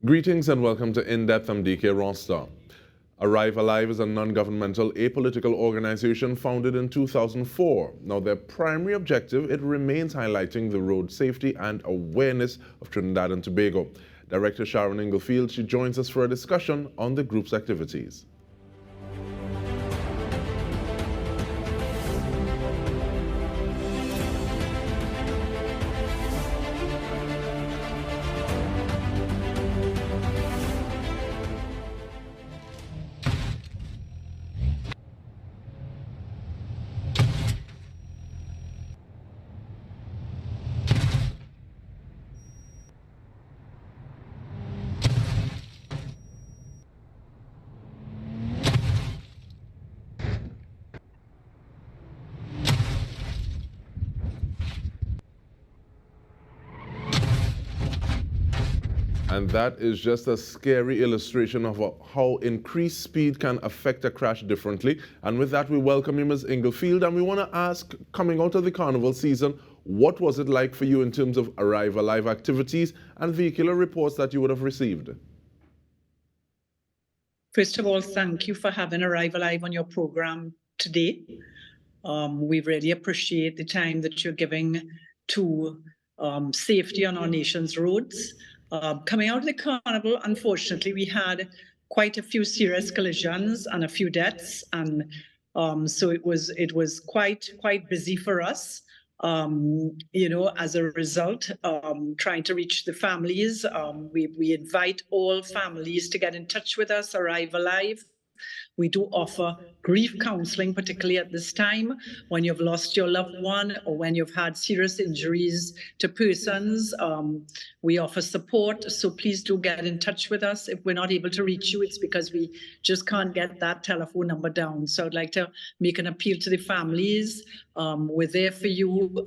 Greetings and welcome to In-Depth. I'm Dike Rostant. Arrive Alive is a non-governmental apolitical organization founded in 2004. Now, their primary objective, it remains highlighting the road safety and awareness of Trinidad and Tobago. Director Sharon Inglefield, she joins us for a discussion on the group's activities. And that is just a scary illustration of how increased speed can affect a crash differently. And with that, we welcome you, Ms. Inglefield, and we want to ask, coming out of the carnival season, what was it like for you in terms of Arrive Alive activities and vehicular reports that you would have received? First of all, thank you for having Arrive Alive on your program today. We really appreciate the time that you're giving to safety on our nation's roads. Coming out of the carnival, unfortunately, we had quite a few serious collisions and a few deaths, and so it was quite busy for us. As a result, trying to reach the families. We invite all families to get in touch with us, Arrive Alive. We do offer grief counseling, particularly at this time when you've lost your loved one or when you've had serious injuries to persons. We offer support, so please do get in touch with us. If we're not able to reach you, it's because we just can't get that telephone number down. So I'd like to make an appeal to the families. We're there for you.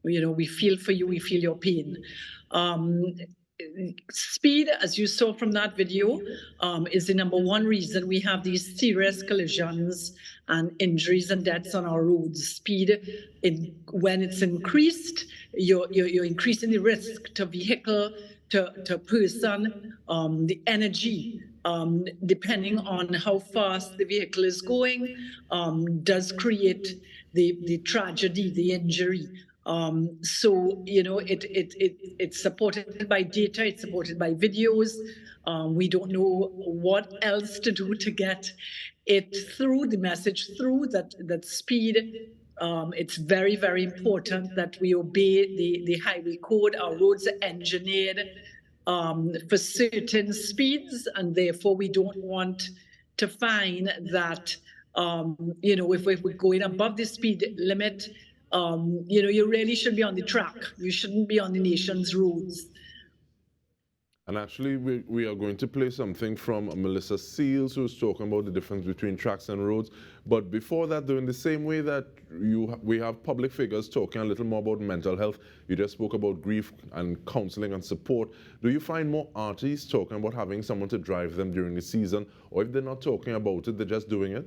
We feel for you. We feel your pain. Speed, as you saw from that video, is the number one reason we have these serious collisions and injuries and deaths on our roads. Speed, when it's increased, you're increasing the risk to vehicle, to person, the energy, depending on how fast the vehicle is going, does create the tragedy, the injury. It's supported by data, it's supported by videos. We don't know what else to do to get it through, the message through, that speed. It's very, very important that we obey the highway code. Our roads are engineered for certain speeds, and therefore we don't want to find that, if we're going above the speed limit, you really should be on the track. You shouldn't be on the nation's roads. And actually, we are going to play something from Melissa Seals, who's talking about the difference between tracks and roads. But before that, though, in the same way that we have public figures talking a little more about mental health, you just spoke about grief and counseling and support. Do you find more artists talking about having someone to drive them during the season? Or if they're not talking about it, they're just doing it?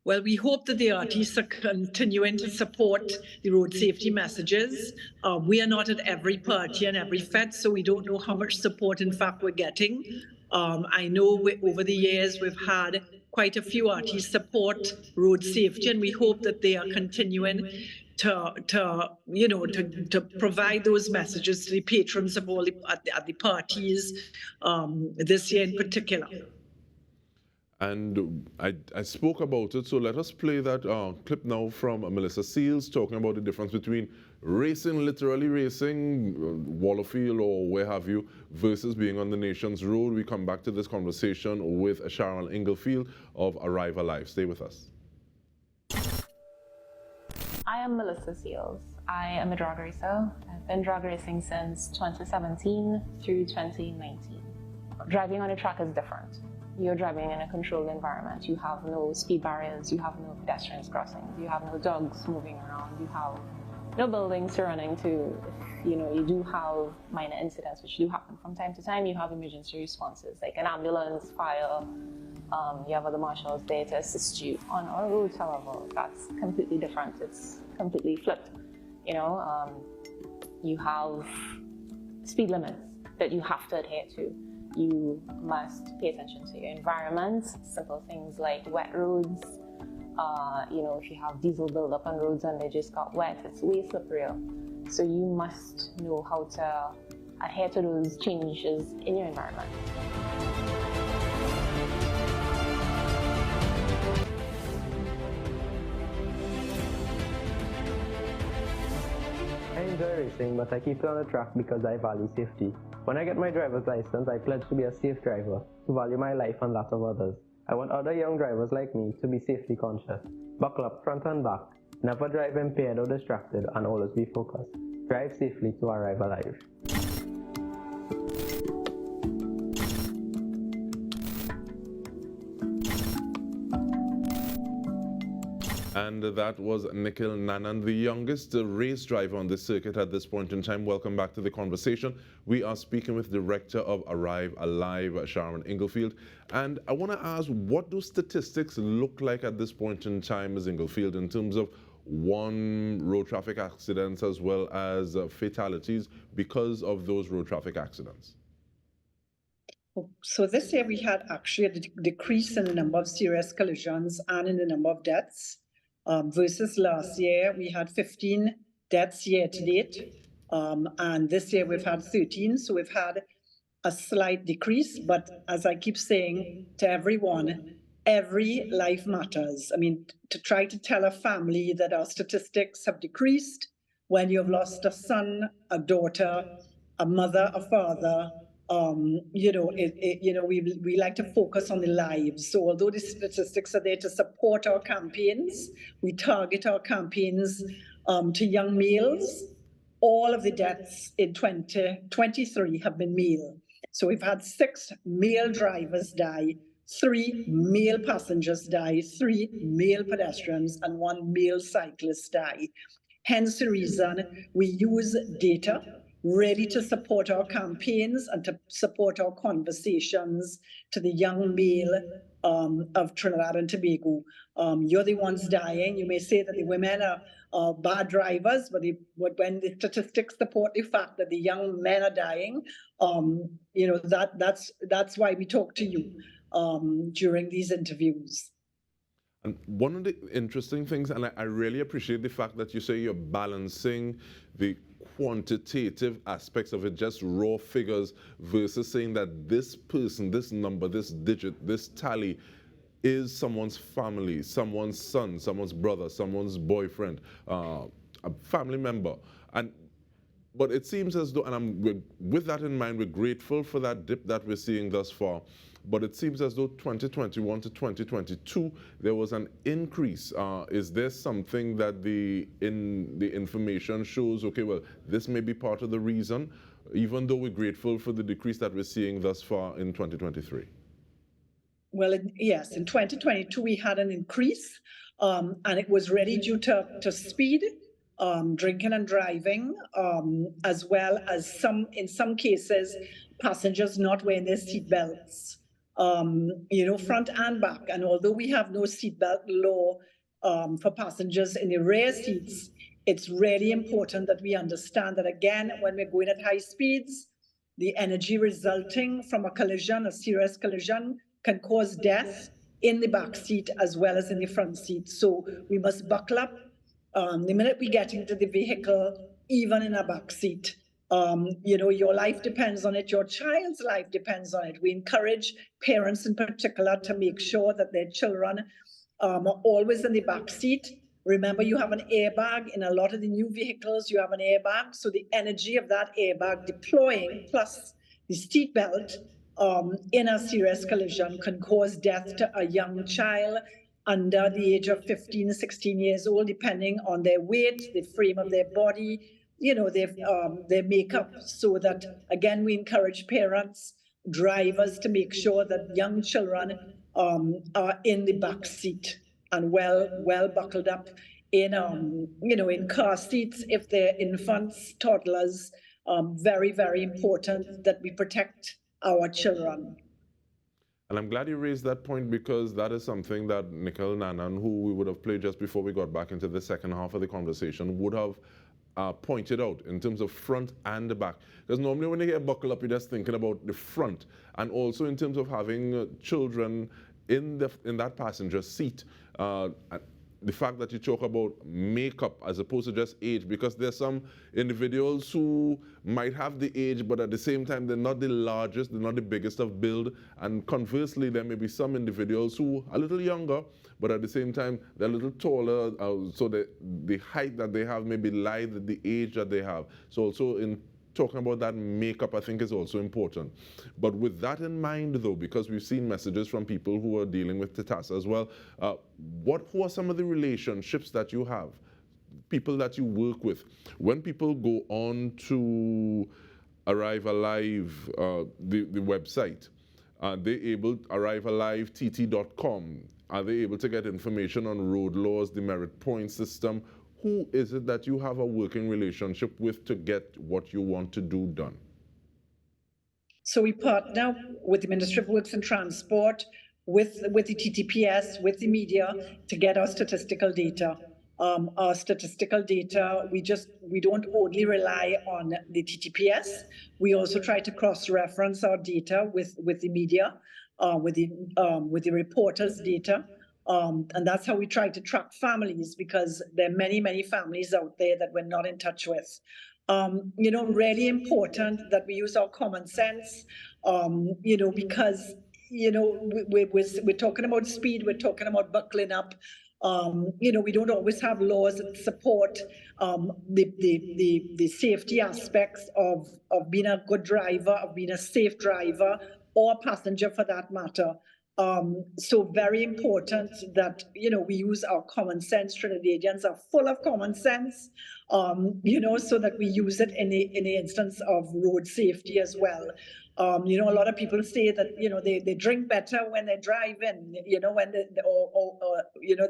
Well, we hope that the artists are continuing to support the road safety messages. We are not at every party and every fete, so we don't know how much support, in fact, we're getting. I know over the years we've had quite a few artists support road safety, and we hope that they are continuing to provide those messages to the patrons of all at the parties this year in particular. And I spoke about it, so let us play that clip now from Melissa Seals talking about the difference between racing, literally racing, Wallerfield or where have you, versus being on the nation's road. We come back to this conversation with Sharon Inglefield of Arrive Alive. Stay with us. I am Melissa Seals. I am a drag racer. I've been drag racing since 2017 through 2019. Driving on a track is different. You're driving in a controlled environment. You have no speed barriers, you have no pedestrians crossing, you have no dogs moving around, you have no buildings you're running to. You do have minor incidents which do happen from time to time. You have emergency responses like an ambulance, fire, you have other marshals there to assist you. On our roads, however, that's completely different. It's completely flipped. You have speed limits. that you have to adhere to. You must pay attention to your environment, simple things like wet roads. If you have diesel buildup on roads and they just got wet, it's way slipperier. So you must know how to adhere to those changes in your environment. I enjoy racing, but I keep it on the track because I value safety. When I get my driver's license, I pledge to be a safe driver, to value my life and that of others. I want other young drivers like me to be safety conscious. Buckle up front and back, never drive impaired or distracted, and always be focused. Drive safely to arrive alive. And that was Nikhil Nanan, the youngest race driver on the circuit at this point in time. Welcome back to the conversation. We are speaking with Director of Arrive Alive, Sharon Inglefield. And I want to ask, what do statistics look like at this point in time, Ms. Inglefield, in terms of road traffic accidents as well as fatalities because of those road traffic accidents? So this year we had actually a decrease in the number of serious collisions and in the number of deaths. Versus last year, we had 15 deaths year to date. And this year we've had 13. So we've had a slight decrease. But as I keep saying to everyone, every life matters. I mean, to try to tell a family that our statistics have decreased when you've lost a son, a daughter, a mother, a father, we like to focus on the lives. So although the statistics are there to support our campaigns, we target our campaigns to young males. All of the deaths in 2023 have been male. So we've had 6 male drivers die, 3 male passengers die, 3 male pedestrians, and 1 male cyclist die. Hence the reason we use data really to support our campaigns and to support our conversations to the young male of Trinidad and Tobago. You're the ones dying. You may say that the women are bad drivers, but when the statistics support the fact that the young men are dying, that's why we talk to you during these interviews. And one of the interesting things, and I really appreciate the fact that you say you're balancing the quantitative aspects of it, just raw figures, versus saying that this person, this number, this digit, this tally is someone's family, someone's son, someone's brother, someone's boyfriend, a family member. But it seems as though, and with that in mind, we're grateful for that dip that we're seeing thus far. But it seems as though 2021 to 2022, there was an increase. Is there something that the information shows, okay, well, this may be part of the reason, even though we're grateful for the decrease that we're seeing thus far in 2023? Well, yes, in 2022, we had an increase, and it was really due to speed, drinking and driving, as well as in some cases, passengers not wearing their seatbelts. Front and back. And although we have no seatbelt law for passengers in the rear seats, it's really important that we understand that, again, when we're going at high speeds, the energy resulting from a collision, a serious collision, can cause death in the back seat as well as in the front seat. So we must buckle up the minute we get into the vehicle, even in a back seat. Your life depends on it. Your child's life depends on it. We encourage parents in particular to make sure that their children are always in the back seat. Remember, you have an airbag. In a lot of the new vehicles, you have an airbag. So the energy of that airbag deploying plus the seat belt in a serious collision can cause death to a young child under the age of 15, 16 years old, depending on their weight, the frame of their body, their makeup, so that, again, we encourage parents, drivers to make sure that young children are in the back seat and well buckled up in car seats if they're infants, toddlers. Very, very important that we protect our children. And I'm glad you raised that point, because that is something that Nikhil Nanan, who we would have played just before we got back into the second half of the conversation, would have pointed out in terms of front and the back? Because normally when you hear buckle up, you're just thinking about the front, and also in terms of having children in that passenger seat. The fact that you talk about makeup as opposed to just age, because there's some individuals who might have the age, but at the same time, they're not the largest, they're not the biggest of build. And conversely, there may be some individuals who are a little younger, but at the same time, they're a little taller, so the height that they have may be light with the age that they have. So also in talking about that makeup, I think, is also important. But with that in mind, though, because we've seen messages from people who are dealing with TTAS as well, who are some of the relationships that you have, people that you work with? When people go on to Arrive Alive, the website, are they able, arrivealiveTT.com, are they able to get information on road laws, the merit point system? Who is it that you have a working relationship with to get what you want to do done? So we partner with the Ministry of Works and Transport, with the TTPS, with the media to get our statistical data. Our statistical data, we don't only rely on the TTPS. We also try to cross-reference our data with the media, with the reporters' data. And that's how we try to track families, because there are many, many families out there that we're not in touch with. Really important that we use our common sense, because, we're talking about speed, we're talking about buckling up. We don't always have laws that support the safety aspects of being a good driver, of being a safe driver, or passenger for that matter. So very important that, we use our common sense. Trinidadians are full of common sense, so that we use it in the instance of road safety as well. A lot of people say that, they drink better when they're driving, when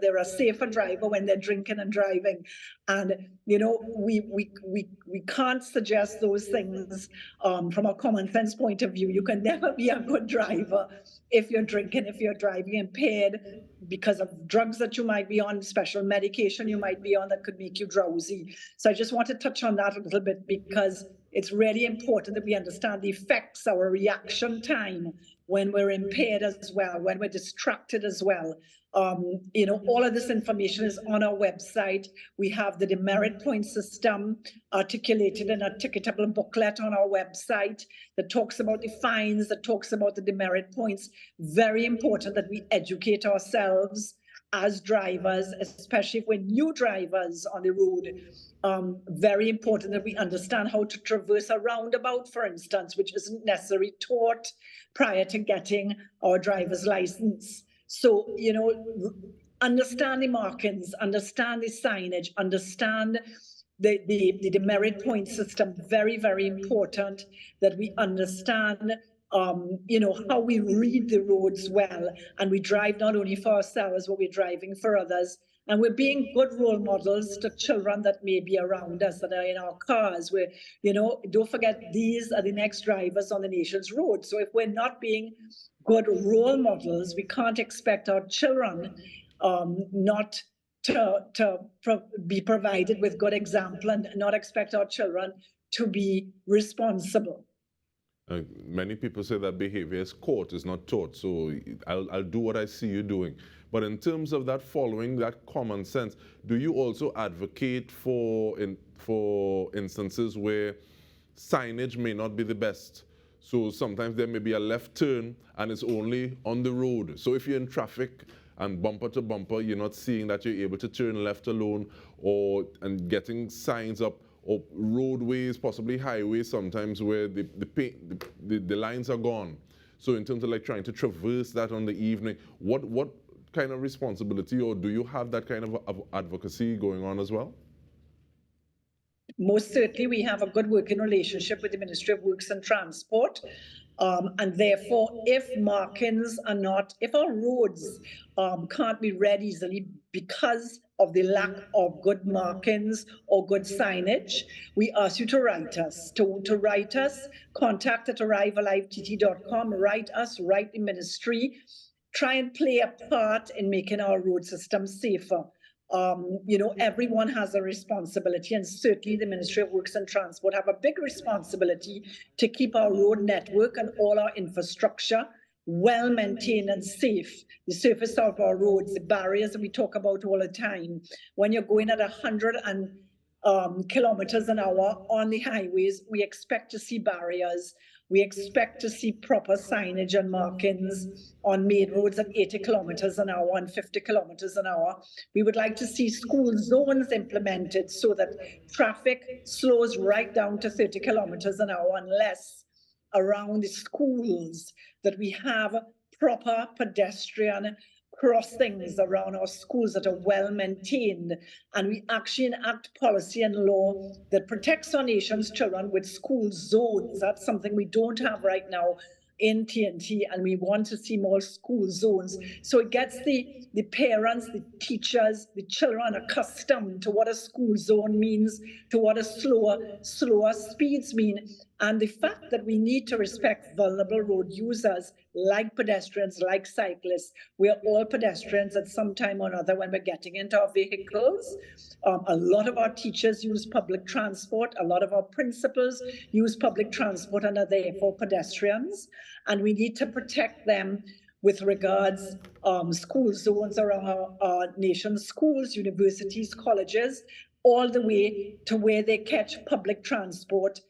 they're a safer driver when they're drinking and driving. And, we can't suggest those things from a common sense point of view. You can never be a good driver if you're drinking, if you're driving impaired because of drugs that you might be on, special medication you might be on that could make you drowsy. So I just want to touch on that a little bit, because it's really important that we understand the effects, our reaction time when we're impaired as well, when we're distracted as well. All of this information is on our website. We have the demerit point system articulated in a ticketable booklet on our website that talks about the fines, that talks about the demerit points. Very important that we educate ourselves as drivers, especially if we're new drivers on the road. Very important that we understand how to traverse a roundabout, for instance, which isn't necessarily taught prior to getting our driver's license. So, understand the markings, understand the signage, understand the demerit point system. Very, very important that we understand how we read the roads well, and we drive not only for ourselves, but we're driving for others. And we're being good role models to children that may be around us, that are in our cars. We're, don't forget, these are the next drivers on the nation's road. So if we're not being good role models, we can't expect our children not to be provided with good example, and not expect our children to be responsible. Many people say that behavior is caught, is not taught. So I'll do what I see you doing. But in terms of that following, that common sense, do you also advocate for instances where signage may not be the best? So sometimes there may be a left turn and it's only on the road. So if you're in traffic and bumper to bumper, you're not seeing that you're able to turn left alone, and getting signs up, or roadways, possibly highways sometimes, where the lines are gone. So in terms of like trying to traverse that on the evening, what kind of responsibility, or do you have that kind of advocacy going on as well? Most certainly, we have a good working relationship with the Ministry of Works and Transport. And therefore, if markings are not, if our roads can't be read easily because of the lack of good markings or good signage, we ask you to write us. To write us, contact at arrivealiveTT.com, write us, write the ministry, try and play a part in making our road system safer. Everyone has a responsibility, and certainly the Ministry of Works and Transport have a big responsibility to keep our road network and all our infrastructure well maintained and safe. The surface of our roads, the barriers that we talk about all the time. When you're going at 100 kilometers an hour on the highways, we expect to see barriers. We expect to see proper signage and markings on main roads at 80 kilometers an hour and 50 kilometers an hour. We would like to see school zones implemented so that traffic slows right down to 30 kilometers an hour unless around the schools, that we have proper pedestrian crossings around our schools that are well maintained, and we actually enact policy and law that protects our nation's children with school zones. That's something we don't have right now in TNT, and we want to see more school zones. So it gets the parents, the teachers, the children accustomed to what a school zone means, to what a slower speeds mean, and the fact that we need to respect vulnerable road users like pedestrians, like cyclists. We are all pedestrians at some time or another when we're getting into our vehicles. A lot of our teachers use public transport. A lot of our principals use public transport and are therefore pedestrians. And we need to protect them with regards school zones around our nation's schools, universities, colleges, all the way to where they catch public transport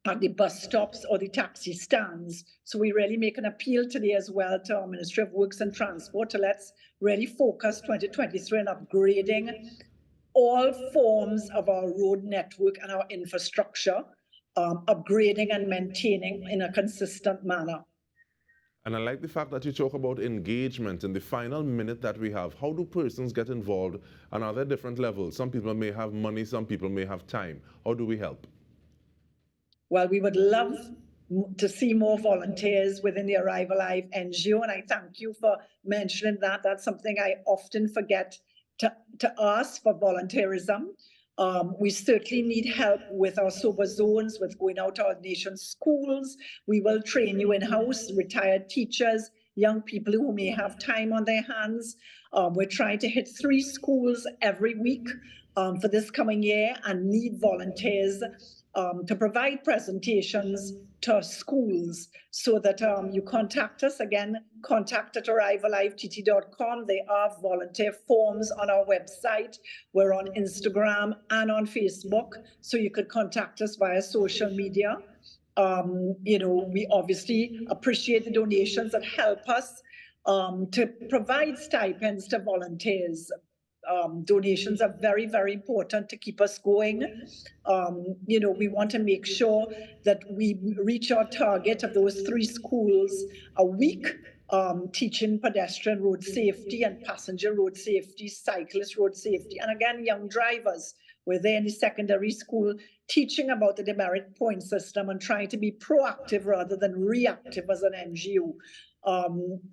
at the bus stops or the taxi stands. So we really make an appeal today as well to our Ministry of Works and Transport to let's really focus 2023 on upgrading all forms of our road network and our infrastructure, upgrading and maintaining in a consistent manner. And I like the fact that you talk about engagement in the final minute that we have. How do persons get involved, and are there different levels? Some people may have money, some people may have time. How do we help? Well, we would love to see more volunteers within the Arrive Alive NGO, and I thank you for mentioning that. That's something I often forget to ask for volunteerism. We certainly need help with our sober zones, with going out to our nation's schools. We will train you in-house, retired teachers, young people who may have time on their hands. We're trying to hit 3 schools every week for this coming year and need volunteers to provide presentations to schools, so that you contact us. Again, contact at arrivealivett.com. There are volunteer forms on our website. We're on Instagram and on Facebook, so you could contact us via social media. We obviously appreciate the donations that help us to provide stipends to volunteers. Donations are very, very important to keep us going. We want to make sure that we reach our target of those 3 schools a week, teaching pedestrian road safety and passenger road safety, cyclist road safety, and again, young drivers. We're there in the secondary school teaching about the demerit point system and trying to be proactive rather than reactive as an NGO.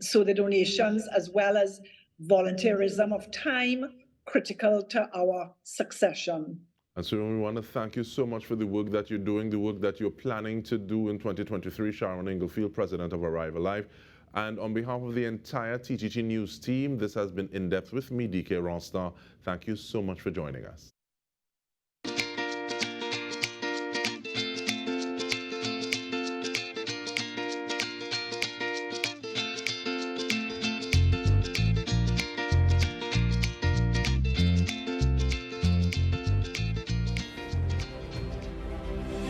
So the donations as well as volunteerism of time, critical to our succession. And so we want to thank you so much for the work that you're doing, the work that you're planning to do in 2023. Sharon Inglefield, President of Arrive Alive. And on behalf of the entire TTT News team, this has been In Depth with me, Dike Rostant. Thank you so much for joining us.